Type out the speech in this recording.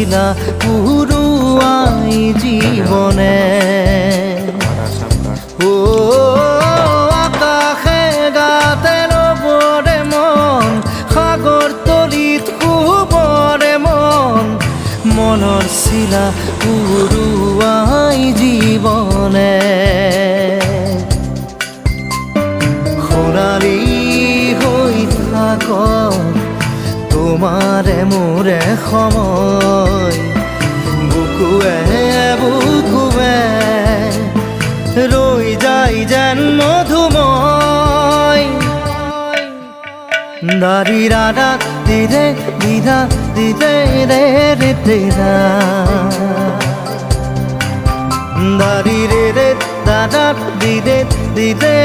ছিলা পুরুয়াই জীবনে ও আকাশে গাতে রবরে মন সাগর তলিত শুবরে মন মনৰ ছিলা পুরুয়াই জীবনে সোণালী হৈ থাক তোমাৰে মোৰে সময় বুকুৱে বুকুৱে ৰৈ যায় যেন মধুময় দাৰি ৰাধা দিদে দিদা দিদে ৰে ৰে দিদা দাৰি ৰে ৰে দাদা দিদে দিদে